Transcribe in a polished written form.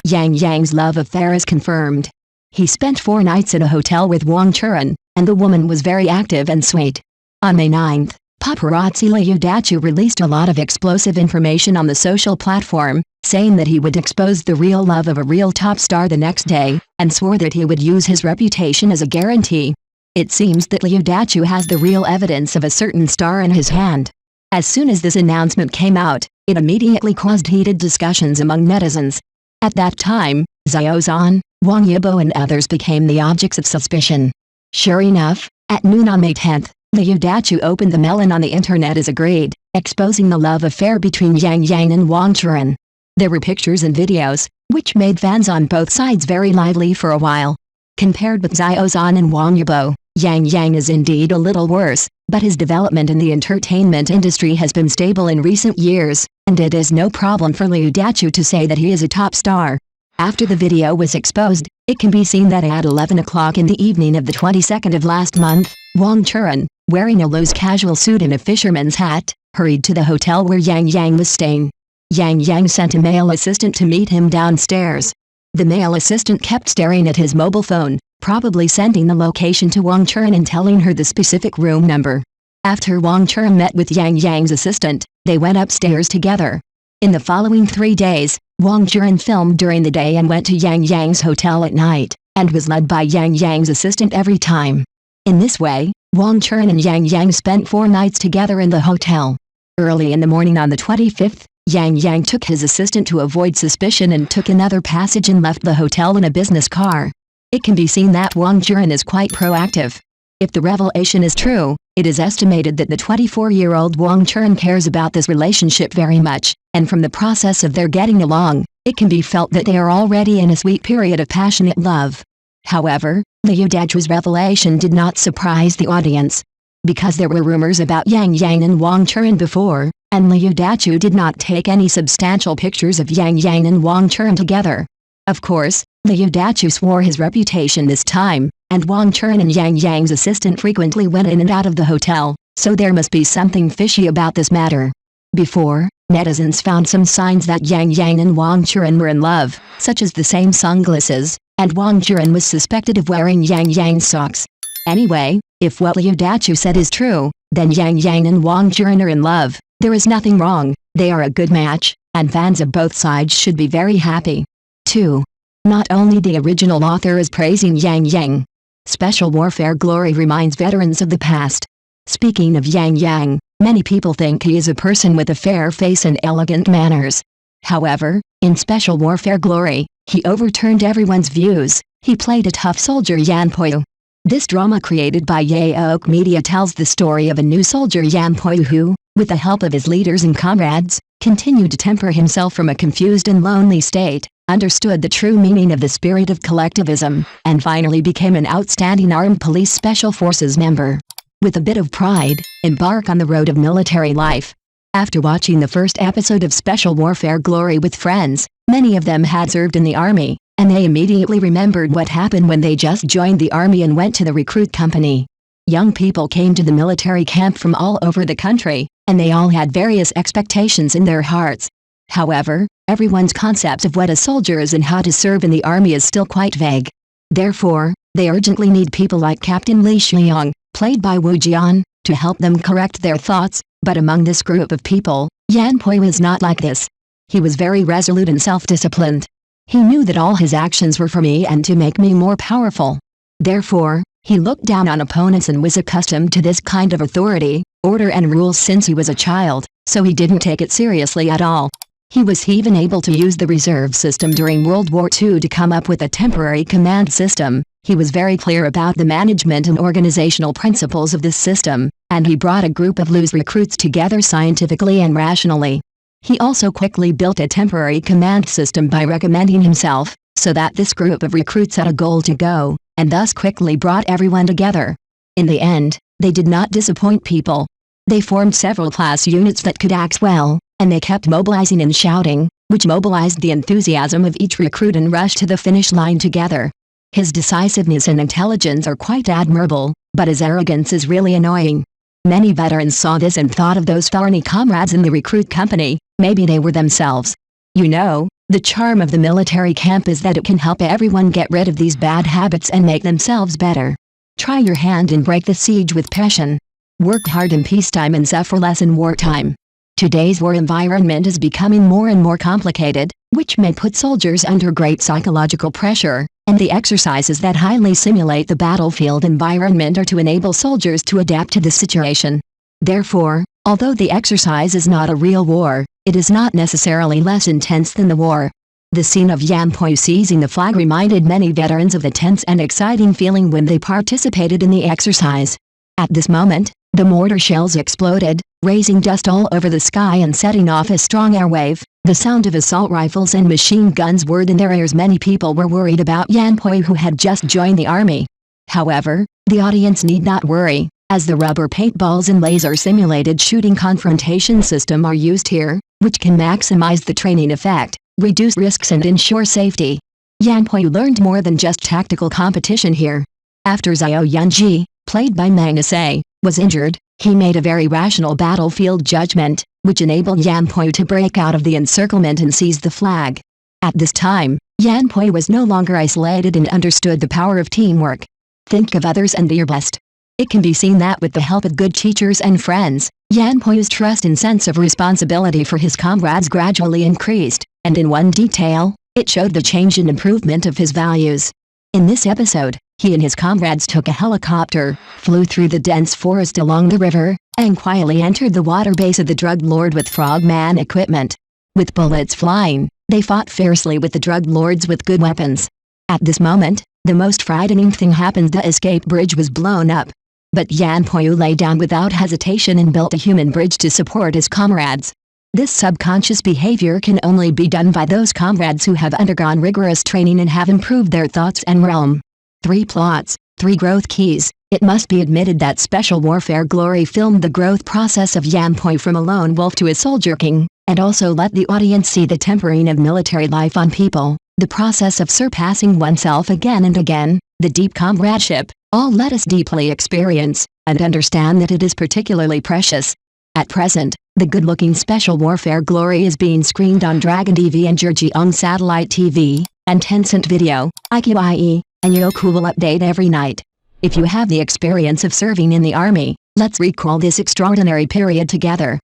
Yang Yang's love affair is confirmed. He spent 4 nights in a hotel with Wang Churan, and the woman was very active and sweet. On May 9th, paparazzi Liu Dachu released a lot of explosive information on the social platform, saying that he would expose the real love of a real top star the next day, and swore that he would use his reputation as a guarantee. It seems that Liu Dachu has the real evidence of a certain star in his hand. As soon as this announcement came out, it immediately caused heated discussions among netizens. At that time, Xiao Zhan, Wang Yibo and others became the objects of suspicion. Sure enough, at noon on May 10th, Liu Dachu opened the melon on the internet as agreed, exposing the love affair between Yang Yang and Wang Churan. There were pictures and videos, which made fans on both sides very lively for a while. Compared with Xiao Zhan and Wang Yibo, Yang Yang is indeed a little worse, but his development in the entertainment industry has been stable in recent years, and it is no problem for Liu Dachu to say that he is a top star. After the video was exposed, it can be seen that at 11 o'clock in the evening of the 22nd of last month, Wang Churan, wearing a loose casual suit and a fisherman's hat, hurried to the hotel where Yang Yang was staying. Yang Yang sent a male assistant to meet him downstairs. The male assistant kept staring at his mobile phone, probably sending the location to Wang Churan and telling her the specific room number. After Wang Churan met with Yang Yang's assistant, they went upstairs together. In the following 3 days, Wang Churan filmed during the day and went to Yang Yang's hotel at night, and was led by Yang Yang's assistant every time. In this way, Wang Churan and Yang Yang spent 4 nights together in the hotel. Early in the morning on the 25th, Yang Yang took his assistant to avoid suspicion and took another passage and left the hotel in a business car. It can be seen that Wang Churan is quite proactive. If the revelation is true, it is estimated that the 24-year-old Wang Churan cares about this relationship very much, and from the process of their getting along, it can be felt that they are already in a sweet period of passionate love. However, Liu Dachu's revelation did not surprise the audience. Because there were rumors about Yang Yang and Wang Churan before, and Liu Dachu did not take any substantial pictures of Yang Yang and Wang Churan together. Of course, Liu Dachu swore his reputation this time, and Wang Churan and Yang Yang's assistant frequently went in and out of the hotel, so there must be something fishy about this matter. Before, netizens found some signs that Yang Yang and Wang Churan were in love, such as the same sunglasses, and Wang Churan was suspected of wearing Yang Yang's socks. Anyway, if what Liu Dachu said is true, then Yang Yang and Wang Churan are in love. There is nothing wrong, they are a good match, and fans of both sides should be very happy. 2. Not only the original author is praising Yang Yang. Special Warfare glory reminds veterans of the past. Speaking of Yang Yang, many people think he is a person with a fair face and elegant manners. However, in Special Warfare glory, he overturned everyone's views. He played a tough soldier Yan Poyu. This drama created by Yaok Media tells the story of a new soldier Yan Poyu who, with the help of his leaders and comrades, continued to temper himself from a confused and lonely state, understood the true meaning of the spirit of collectivism, and finally became an outstanding armed police special forces member. With a bit of pride, embark on the road of military life. After watching the first episode of Special Warfare Glory with friends, many of them had served in the army, and they immediately remembered what happened when they just joined the army and went to the recruit company. Young people came to the military camp from all over the country, and they all had various expectations in their hearts. However, everyone's concept of what a soldier is and how to serve in the army is still quite vague. Therefore, they urgently need people like Captain Li Xiong, played by Wu Jian, to help them correct their thoughts, but among this group of people, Yan Pui was not like this. He was very resolute and self-disciplined. He knew that all his actions were for me and to make me more powerful. Therefore, he looked down on opponents and was accustomed to this kind of authority, order and rules since he was a child, so he didn't take it seriously at all. He was even able to use the reserve system during World War II to come up with a temporary command system. He was very clear about the management and organizational principles of this system, and he brought a group of loose recruits together scientifically and rationally. He also quickly built a temporary command system by recommending himself, so that this group of recruits had a goal to go, and thus quickly brought everyone together. In the end, they did not disappoint people. They formed several class units that could act well, and they kept mobilizing and shouting, which mobilized the enthusiasm of each recruit and rushed to the finish line together. His decisiveness and intelligence are quite admirable, but his arrogance is really annoying. Many veterans saw this and thought of those thorny comrades in the recruit company, maybe they were themselves. You know, The charm of the military camp is that it can help everyone get rid of these bad habits and make themselves better. Try your hand and break the siege with passion. Work hard in peacetime and suffer less in wartime. Today's war environment is becoming more and more complicated, which may put soldiers under great psychological pressure, and the exercises that highly simulate the battlefield environment are to enable soldiers to adapt to the situation. Therefore, although the exercise is not a real war, it is not necessarily less intense than the war. The scene of Yan Pui seizing the flag reminded many veterans of the tense and exciting feeling when they participated in the exercise. At this moment, the mortar shells exploded, raising dust all over the sky and setting off a strong airwave. The sound of assault rifles and machine guns whirred in their ears. Many people were worried about Yan Pui, who had just joined the army. However, the audience need not worry, as the rubber paintballs and laser-simulated shooting confrontation system are used here, which can maximize the training effect, reduce risks and ensure safety. Yan Pui learned more than just tactical competition here. After Xiao Yunji, played by Manase, was injured, he made a very rational battlefield judgment, which enabled Yan Pui to break out of the encirclement and seize the flag. At this time, Yan Pui was no longer isolated and understood the power of teamwork. Think of others and do your best. It can be seen that with the help of good teachers and friends, Yan Pui's trust and sense of responsibility for his comrades gradually increased, and in one detail, it showed the change and improvement of his values. In this episode, he and his comrades took a helicopter, flew through the dense forest along the river, and quietly entered the water base of the drug lord with frogman equipment. With bullets flying, they fought fiercely with the drug lords with good weapons. At this moment, the most frightening thing happened: the escape bridge was blown up. But Yan Pui lay down without hesitation and built a human bridge to support his comrades. This subconscious behavior can only be done by those comrades who have undergone rigorous training and have improved their thoughts and realm. 3 plots, 3 growth keys. It must be admitted that Special Warfare Glory filmed the growth process of Yan Pui from a lone wolf to a soldier king, and also let the audience see the tempering of military life on people, the process of surpassing oneself again and again, the deep comradeship. All let us deeply experience, and understand that it is particularly precious. At present, the good-looking Special Warfare Glory is being screened on Dragon TV and Zhejiang Satellite TV, and Tencent Video, IQIE, and Youku will update every night. If you have the experience of serving in the army, let's recall this extraordinary period together.